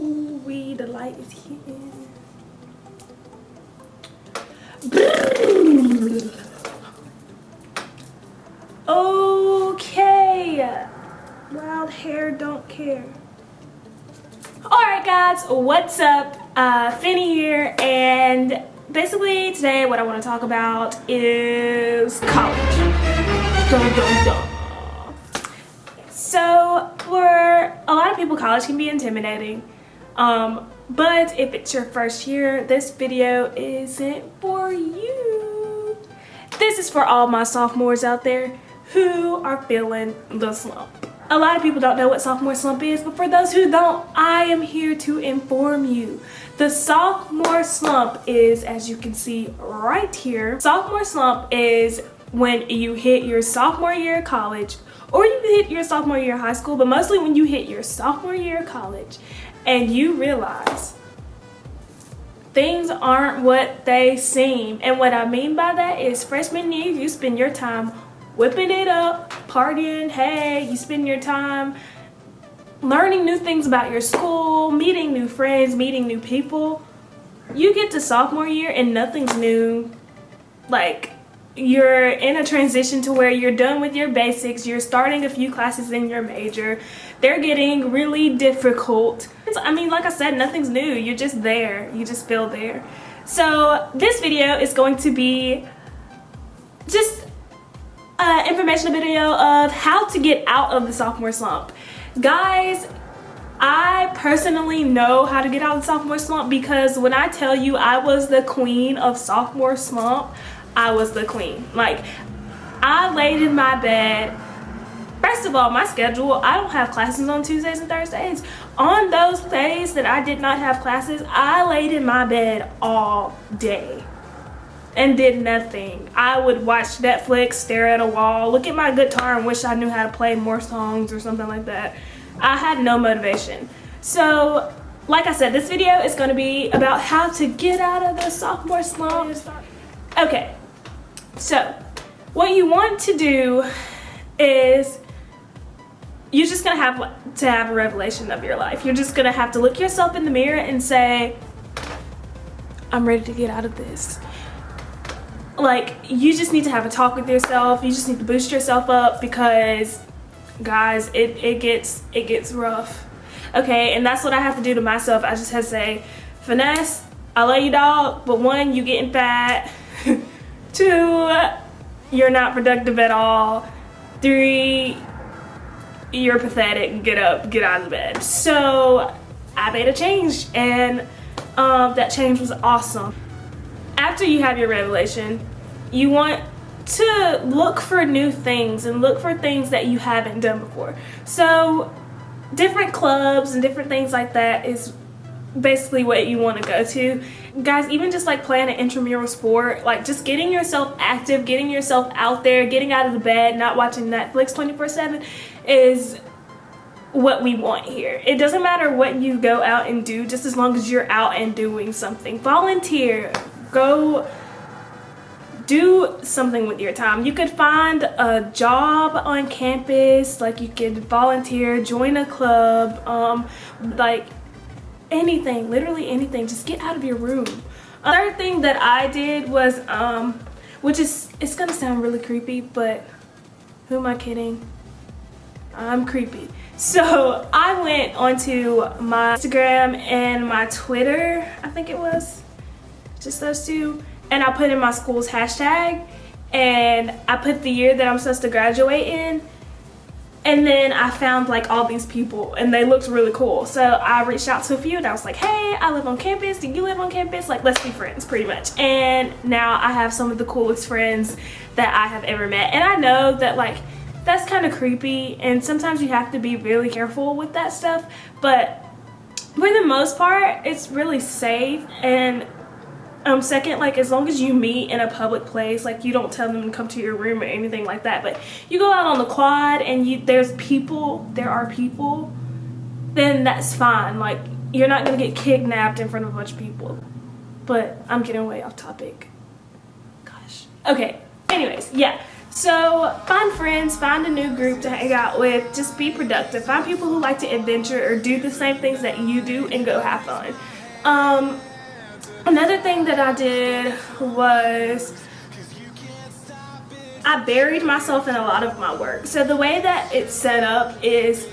Ooh, the light is hitting. Okay. Wild hair don't care. Alright guys, what's up? Finny here, and basically today what I want to talk about is college. Dun, dun, dun. So for a lot of people, college can be intimidating. But if it's your first year, this video isn't for you. This is for all my sophomores out there who are feeling the slump. A lot of people don't know what sophomore slump is, but for those who don't, I am here to inform you. The sophomore slump is, as you can see right here, sophomore slump is when you hit your sophomore year of college, or you hit your sophomore year of high school, but mostly when you hit your sophomore year of college and you realize things aren't what they seem. And what I mean by that is freshman year, you spend your time whipping it up, partying, hey, you spend your time learning new things about your school, meeting new friends, meeting new people. You get to sophomore year and nothing's new. Like, you're in a transition to where you're done with your basics, you're starting a few classes in your major, they're getting really difficult. I mean, like I said, nothing's new, you're just there, you just feel there. So this video is going to be just informational video of how to get out of the sophomore slump. Guys, I personally know how to get out of the sophomore slump, because when I tell you I was the queen of sophomore slump, I was the queen. Like, I laid in my bed. First of all, my schedule, I don't have classes on Tuesdays and Thursdays. On those days that I did not have classes, I laid in my bed all day and did nothing. I would watch Netflix, stare at a wall, look at my guitar and wish I knew how to play more songs or something like that. I had no motivation. So, like I said, this video is going to be about how to get out of the sophomore slump. Okay, so what you want to do is you're just going to have a revelation of your life. You're just going to have to look yourself in the mirror and say, I'm ready to get out of this. Like, you just need to have a talk with yourself. You just need to boost yourself up, because guys, it gets rough. Okay, and that's what I have to do to myself. I just have to say, Finesse, I love you, dog, but one, you getting fat. Two, you're not productive at all. Three, you're pathetic. Get up, get out of the bed. So I made a change, and that change was awesome. After you have your revelation, you want to look for new things and look for things that you haven't done before. So different clubs and different things like that is basically what you want to go to. Guys, even just like playing an intramural sport, like just getting yourself active, getting yourself out there, getting out of the bed, not watching Netflix 24/7 is what we want here. It doesn't matter what you go out and do, just as long as you're out and doing something. Volunteer, go do something with your time. You could find a job on campus, like you could volunteer, join a club, like anything, literally anything. Just get out of your room. Another thing that I did was, which is, it's gonna sound really creepy, but who am I kidding? I'm creepy. So I went onto my Instagram and my Twitter, I think it was, just those two, and I put in my school's hashtag, and I put the year that I'm supposed to graduate in, and then I found like all these people and they looked really cool. So I reached out to a few and I was like, hey, I live on campus, do you live on campus? Like, let's be friends, pretty much. And now I have some of the coolest friends that I have ever met. And I know that like that's kind of creepy, and sometimes you have to be really careful with that stuff, but for the most part it's really safe. And second, like, as long as you meet in a public place, like you don't tell them to come to your room or anything like that, but you go out on the quad and there are people, then that's fine. Like, you're not gonna get kidnapped in front of a bunch of people. But I'm getting way off topic. Gosh. Okay, anyways, yeah. So find friends, find a new group to hang out with, just be productive. Find people who like to adventure or do the same things that you do and go have fun. Another thing that I did was I buried myself in a lot of my work. So the way that it's set up is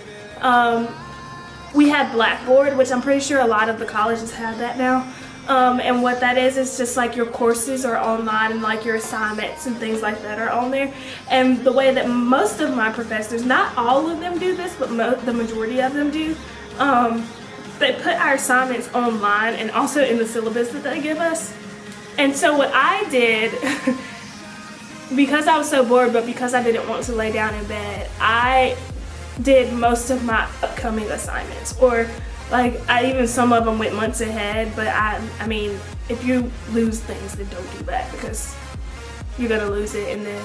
we had Blackboard, which I'm pretty sure a lot of the colleges have that now. And what that is just like your courses are online and like your assignments and things like that are on there. And the way that most of my professors, not all of them do this, but the majority of them do, they put our assignments online and also in the syllabus that they give us. And so what I did, because I was so bored, but because I didn't want to lay down in bed, I did most of my upcoming assignments, or like some of them went months ahead. But I mean, if you lose things, then don't do that, because you're gonna lose it and then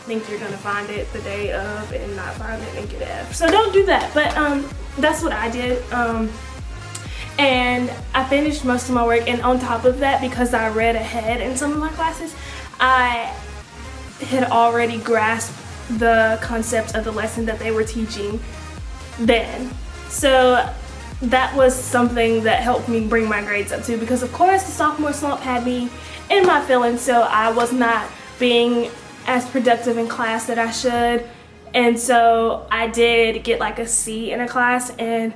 think you're gonna find it the day of and not find it and get F. So don't do that. But that's what I did. And I finished most of my work, and on top of that, because I read ahead in some of my classes, I had already grasped the concept of the lesson that they were teaching then. So that was something that helped me bring my grades up too, because of course the sophomore slump had me in my feelings, so I was not being as productive in class that I should. And so I did get like a C in a class, and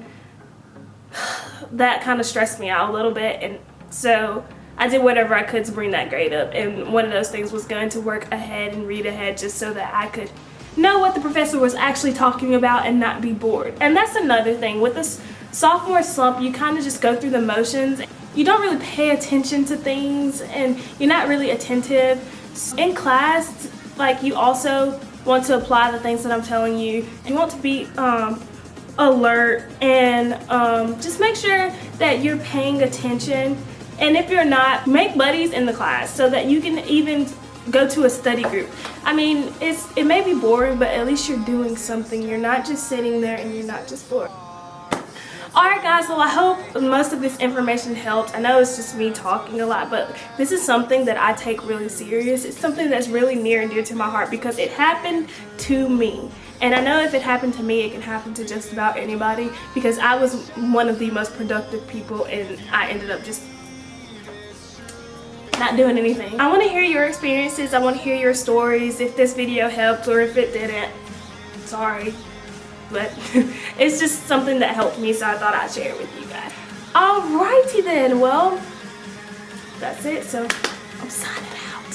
that kind of stressed me out a little bit. And so I did whatever I could to bring that grade up, and one of those things was going to work ahead and read ahead, just so that I could know what the professor was actually talking about and not be bored. And that's another thing with this sophomore slump, you kind of just go through the motions. You don't really pay attention to things, and you're not really attentive. In class, like, you also want to apply the things that I'm telling you. You want to be alert, and just make sure that you're paying attention. And if you're not, make buddies in the class so that you can even go to a study group. I mean, it may be boring, but at least you're doing something. You're not just sitting there and you're not just bored. Alright guys, well, I hope most of this information helped. I know it's just me talking a lot, but this is something that I take really serious. It's something that's really near and dear to my heart, because it happened to me. And I know if it happened to me, it can happen to just about anybody, because I was one of the most productive people and I ended up just not doing anything. I want to hear your experiences. I want to hear your stories. If this video helped, or if it didn't, sorry. But it's just something that helped me, so I thought I'd share it with you guys. Alrighty then, well, that's it. So I'm signing out.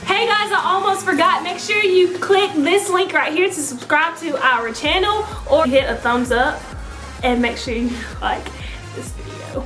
Hey guys, I almost forgot. Make sure you click this link right here to subscribe to our channel, or hit a thumbs up, and make sure you like this video.